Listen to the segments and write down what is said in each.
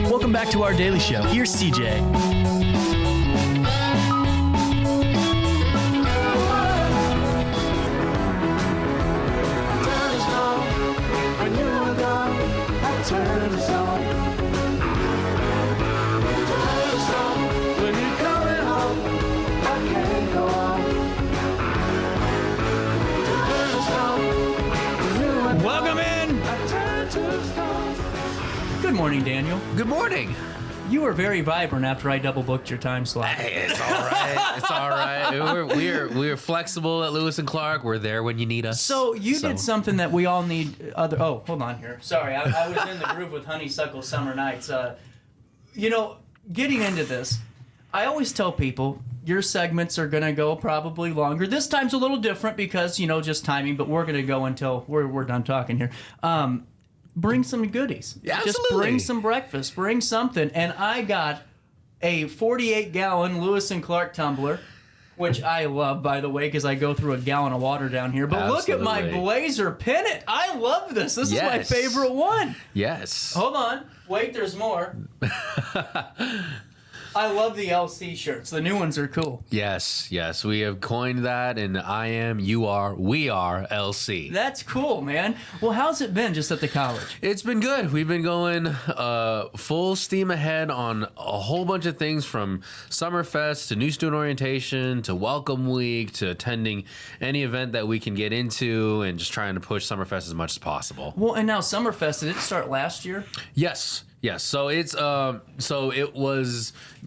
Welcome back to our daily show. Here's CJ. Welcome in. Good morning, Daniel. Good morning. You were very vibrant after I double booked your time slot. Hey, it's all right. It's all right. We're flexible at Lewis and Clark. We're there when you need us. So you did something that we all need. Oh, hold on here. Sorry, I was in the groove with Honeysuckle Summer Nights. Getting into this, I always tell people your segments are going to go probably longer. This time's a little different because, just timing, but we're going to go until we're done talking here. Bring some goodies. Yeah, just absolutely. bring some breakfast. Bring something. And I got a 48-gallon Lewis and Clark tumbler, which I love, by the way, because I go through a gallon of water down here. But Look at my Blazer pennant. I love this. This is my favorite one. Yes. Hold on. Wait, there's more. I love the LC shirts. The new ones are cool. Yes. We have coined that, and I am, you are, we are LC. That's cool, man. Well, how's it been just at the college? It's been good. We've been going full steam ahead on a whole bunch of things, from Summerfest to new student orientation to Welcome Week to attending any event that we can get into and just trying to push Summerfest as much as possible. Well, and now Summerfest, did it start last year? Yes. So it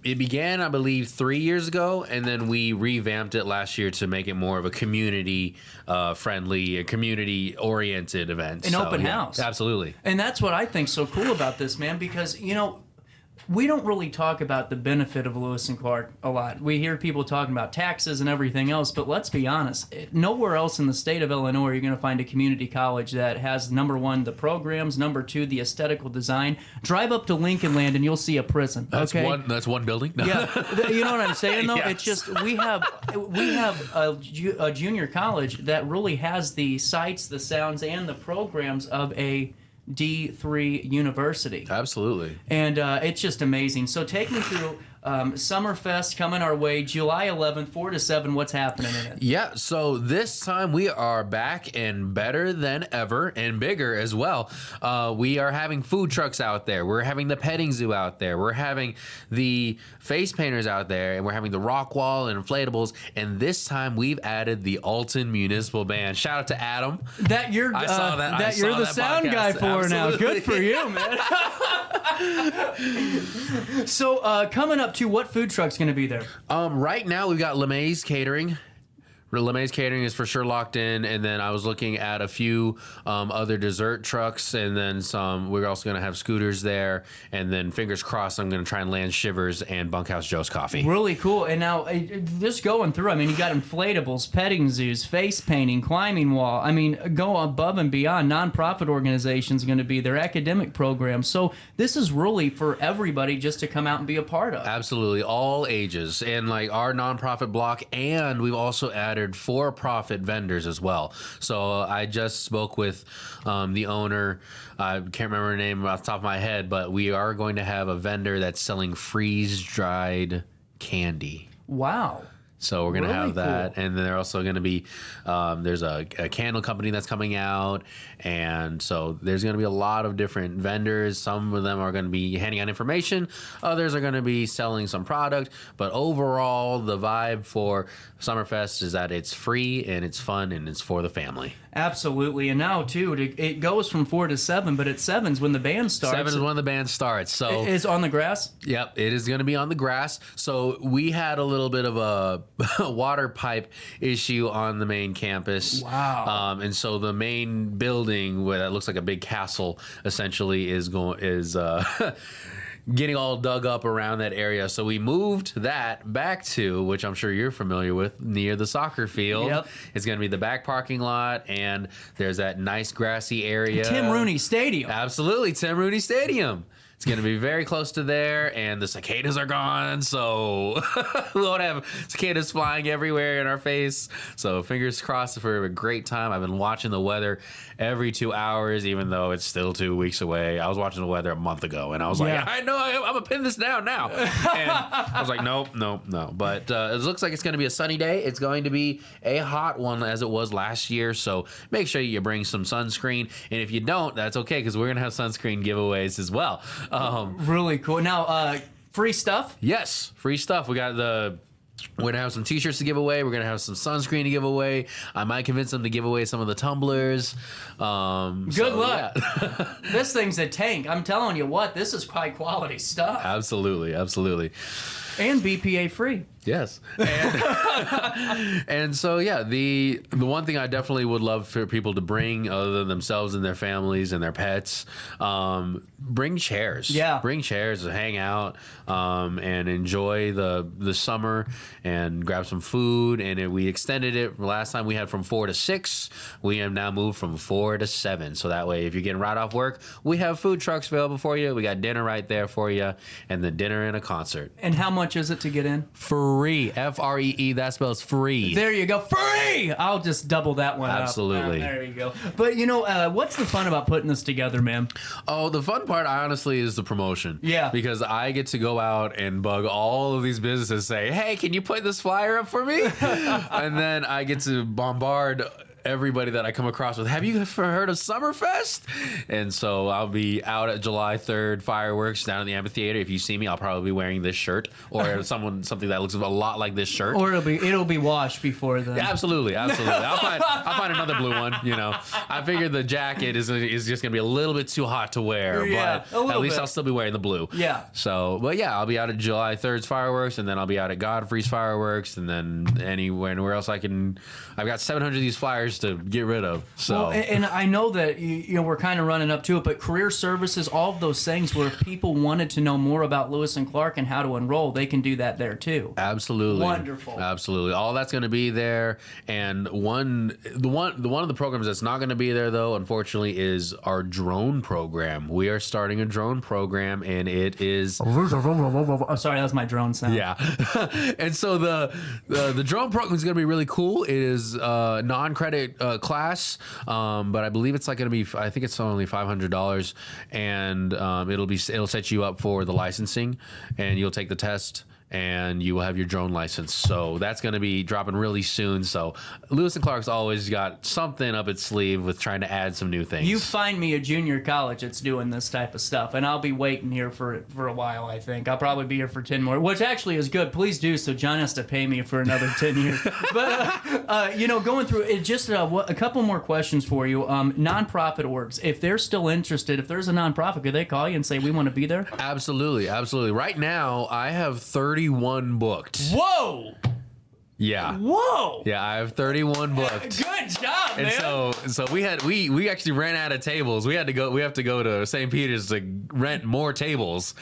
began, I believe, 3 years ago, and then we revamped it last year to make it more of a community friendly, community oriented event. An open house. Absolutely. And that's what I think's so cool about this, man, because, we don't really talk about the benefit of Lewis and Clark a lot. We hear people talking about taxes and everything else, but let's be honest. Nowhere else in the state of Illinois are you going to find a community college that has, number one, the programs, number two, the aesthetical design. Drive up to Lincoln Land and you'll see a prison. That's one building. No. Yeah, you know what I'm saying though? Yes. It's just we have a junior college that really has the sights, the sounds, and the programs of a D3 university. Absolutely. And it's just amazing. So take me through Summerfest coming our way, July 11th, 4 to 7. What's happening in it? Yeah, so this time we are back and better than ever and bigger as well. We are having food trucks out there. We're having the petting zoo out there. We're having the face painters out there, and we're having the rock wall and inflatables. And this time we've added the Alton Municipal Band. Shout out to Adam. That you're I saw that. You're the sound podcast. guy for Absolutely. now. Good for you, man. So coming up to what food truck's going to be there? Right now we've got LeMay's Catering. LeMay's Catering is for sure locked in, and then I was looking at a few other dessert trucks, and then some. We're also going to have scooters there, and then fingers crossed I'm going to try and land Shivers and Bunkhouse Joe's Coffee. Really cool. And now, just going through, you got inflatables, petting zoos, face painting, climbing wall. Go above and beyond. Nonprofit organizations are going to be there, academic programs. So this is really for everybody just to come out and be a part of. Absolutely, all ages, and like our nonprofit block, and we've also added for-profit vendors as well. So I just spoke with the owner. I can't remember her name off the top of my head, but we are going to have a vendor that's selling freeze-dried candy. Wow. So we're going to have that. Cool. And then they're also going to be, there's a candle company that's coming out. And so there's going to be a lot of different vendors. Some of them are going to be handing out information. Others are going to be selling some product. But overall, the vibe for Summerfest is that it's free and it's fun and it's for the family. Absolutely. And now, too, it goes from 4 to 7, but at 7's when the band starts. 7 is when the band starts. So it's on the grass? Yep, it is going to be on the grass. So we had a little bit of a water pipe issue on the main campus. Wow. And so the main building, where that looks like a big castle, essentially is getting all dug up around that area. So we moved that back to, which I'm sure you're familiar with, near the soccer field. Yep. It's going to be the back parking lot, and there's that nice grassy area. Tim Rooney Stadium. Absolutely, Tim Rooney Stadium. It's going to be very close to there, and the cicadas are gone, so we won't have cicadas flying everywhere in our face. So fingers crossed for a great time. I've been watching the weather every 2 hours, even though it's still 2 weeks away. I was watching the weather a month ago, and I was like, I know, I'm going to pin this down now. And I was like, nope. But it looks like it's going to be a sunny day. It's going to be a hot one as it was last year, so make sure you bring some sunscreen. And if you don't, that's okay, because we're going to have sunscreen giveaways as well. Really cool. Now, free stuff? Yes, free stuff. We're going to have some t-shirts to give away. We're going to have some sunscreen to give away. I might convince them to give away some of the tumblers. Good luck. Yeah. This thing's a tank. I'm telling you what, this is high quality stuff. Absolutely. And BPA free. Yes. And so, yeah, the one thing I definitely would love for people to bring, other than themselves and their families and their pets, bring chairs. Yeah. Bring chairs to hang out and enjoy the summer and grab some food. And we extended it. Last time we had from 4 to 6. We have now moved from 4 to 7. So that way, if you're getting right off work, we have food trucks available for you. We got dinner right there for you, and the dinner and a concert. And how much is it to get in? Free. F-R-E-E. That spells free. There you go. Free! I'll just double that one Absolutely. up. There you go. But, what's the fun about putting this together, man? Oh, the fun part, honestly, is the promotion. Yeah. Because I get to go out and bug all of these businesses, say, hey, can you put this flyer up for me? And then I get to bombard everybody that I come across with, have you ever heard of Summerfest? And so I'll be out at July 3rd fireworks down in the amphitheater. If you see me, I'll probably be wearing this shirt or something that looks a lot like this shirt. Or it'll be washed before then. Yeah, absolutely. I'll find another blue one. I figured the jacket is just gonna be a little bit too hot to wear, but at least I'll still be wearing the blue. Yeah. So, but yeah, I'll be out at July 3rd's fireworks, and then I'll be out at Godfrey's fireworks, and then anywhere else I can. I've got 700 of these flyers to get rid of. So, well, and I know that we're kind of running up to it, but career services, all of those things where if people wanted to know more about Lewis and Clark and how to enroll, they can do that there too. Absolutely. Wonderful. Absolutely. All that's going to be there. And one of the programs that's not going to be there, though, unfortunately, is our drone program. We are starting a drone program, and it is. Oh, sorry, that's my drone sound. Yeah. And so the drone program is going to be really cool. It is non-credit class, but I believe it's like going to be. I think it's only $500, and it'll set you up for the licensing, and you'll take the test, and you will have your drone license. So that's going to be dropping really soon. So Lewis and Clark's always got something up its sleeve with trying to add some new things. You find me a junior college that's doing this type of stuff, and I'll be waiting here for a while, I think. I'll probably be here for 10 more, which actually is good. Please do, so John has to pay me for another 10 years. But, going through it, just a couple more questions for you. Nonprofit orgs, if they're still interested, if there's a nonprofit, could they call you and say, we want to be there? Absolutely. Absolutely. Right now, I have 31 booked. Whoa! Yeah. Whoa! Yeah, I have 31 booked. Good job, man. And so we actually ran out of tables. We have to go to St. Peter's to rent more tables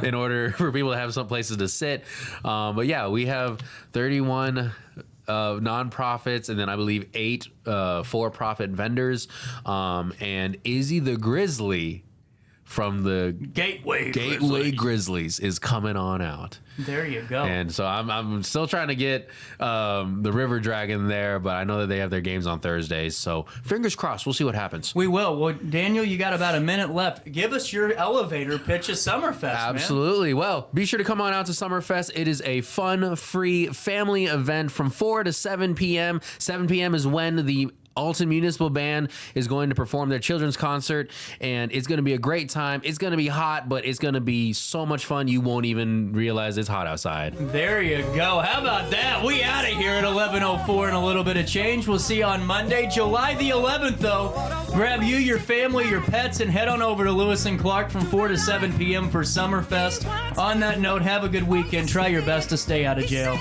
in order for people to have some places to sit. But yeah, we have 31 nonprofits, and then I believe 8 for-profit vendors. And Izzy the Grizzly from the Gateway Grizzlies is coming on out. There you go. And so I'm still trying to get the River Dragon there, but I know that they have their games on Thursdays. So fingers crossed. We'll see what happens. We will. Well, Daniel, you got about a minute left. Give us your elevator pitch of Summerfest, Absolutely. man. Well, be sure to come on out to Summerfest. It is a fun, free family event from 4 to 7 p.m. 7 p.m. is when the Alton Municipal Band is going to perform their children's concert, and it's going to be a great time. It's going to be hot, but it's going to be so much fun you won't even realize it's hot outside. There you go. How about that? We out of here at 11:04 and a little bit of change. We'll see you on Monday, July the 11th, though. Grab you, your family, your pets, and head on over to Lewis and Clark from 4 to 7 p.m. for Summerfest. On that note, have a good weekend. Try your best to stay out of jail.